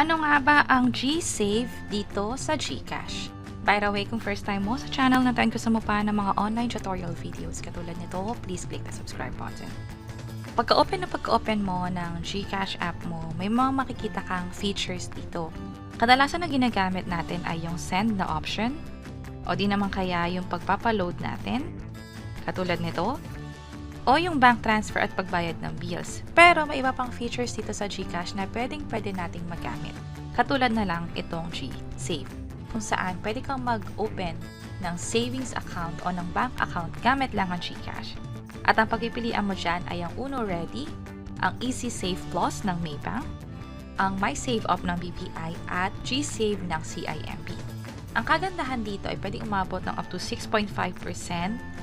Ano nga ba ang GSave dito sa GCash? By the way, kung first time mo sa channel na tayo gusto mo pa ng mga online tutorial videos katulad nito, please click the subscribe button. Pagka-open mo ng GCash app mo, may mga makikita kang features dito. Kadalasan na ginagamit natin ay yung send na option o di naman kaya yung pagpapaload natin, katulad nito, o yung bank transfer at pagbayad ng bills. Pero may iba pang features dito sa GCash na pwede nating magamit. Katulad na lang itong GSave, kung saan pwede kang mag-open ng savings account o ng bank account gamit lang ang GCash. At ang pagpipilian mo dyan ay ang Uno Ready, ang Easy Save Plus ng Maybank, ang My Save Up ng BPI at GSave ng CIMB. Ang kagandahan dito ay pwedeng umabot ng up to 6.5%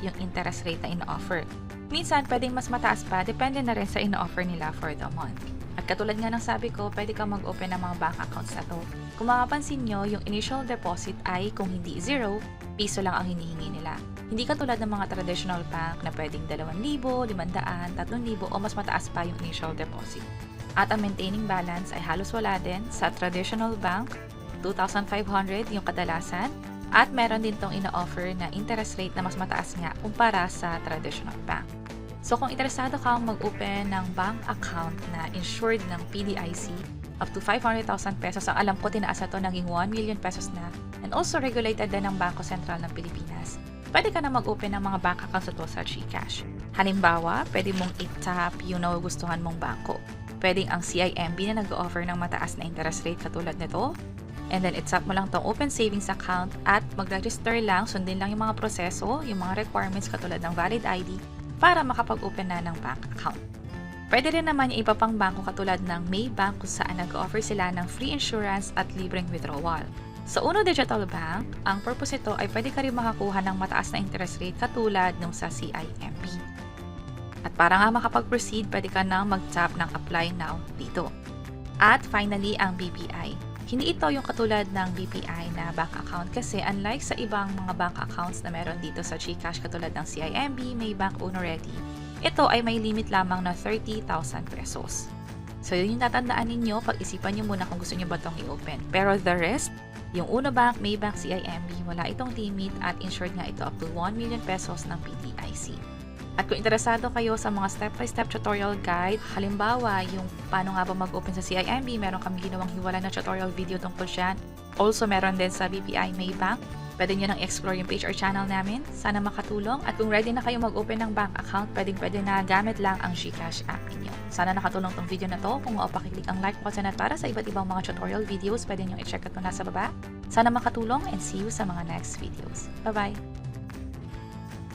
yung interest rate na ino-offer. Minsan, pwedeng mas mataas pa, depende na rin sa ino-offer nila for the month. At katulad nga ng sabi ko, pwede kang mag-open ng mga bank accounts na to. Kung makapansin nyo, yung initial deposit ay kung hindi 0, piso lang ang hinihingi nila. Hindi katulad ng mga traditional bank na pwedeng 2,000, 500, 3,000 o mas mataas pa yung initial deposit. At ang maintaining balance ay halos wala din sa traditional bank, 2,500 yung kadalasan, at meron din tong ino-offer na interest rate na mas mataas nga kumpara sa traditional bank. So kung interesado kang mag-open ng bank account na insured ng PDIC, up to 500,000 pesos, ang alam ko tinaas na to naging 1 million pesos na, and also regulated din ng Bangko Sentral ng Pilipinas, pwede ka na mag-open ng mga bank accounts ito sa GCash. Halimbawa, pwede mong i-tap yung nagugustuhan mong bangko. Pwedeng ang CIMB na nag-offer ng mataas na interest rate katulad nito, and then i-tap mo lang tong open savings account at mag-register lang, sundin lang yung mga proseso, yung mga requirements katulad ng valid ID para makapag-open na ng bank account. Pwede rin naman yung iba pang bangko katulad ng Maybank kung saan nag-offer sila ng free insurance at libreng withdrawal. Sa Uno Digital Bank, ang purpose ito ay pwede ka rin makakuha ng mataas na interest rate katulad nung sa CIMB. At para nga makapag-proceed, pwede ka nang mag-tap ng Apply Now dito. At finally, ang BPI. Hindi ito yung katulad ng BPI na bank account kasi unlike sa ibang mga bank accounts na meron dito sa GCash katulad ng CIMB, Maybank, Uno Ready, ito ay may limit lamang na 30,000 pesos. So yun yung tatandaan ninyo, pag-isipan nyo muna kung gusto nyo ba itong i-open. Pero the rest, yung Uno Bank, Maybank, CIMB, wala itong limit at insured nga ito up to 1 million pesos ng PDIC. At kung interesado kayo sa mga step-by-step tutorial guide, halimbawa yung paano nga ba mag-open sa CIMB, meron kami ginawang hiwalay na tutorial video tungkol dyan. Also, meron din sa BPI Maybank. Pwede nyo nang explore yung page or channel namin. Sana makatulong. At kung ready na kayo mag-open ng bank account, pwede na gamit lang ang GCash app ninyo. Sana nakatulong tong video na to. Kung pakiclick ang like button at para sa iba't ibang mga tutorial videos, pwede nyo i-check ito nasa baba. Sana makatulong and see you sa mga next videos. Bye-bye!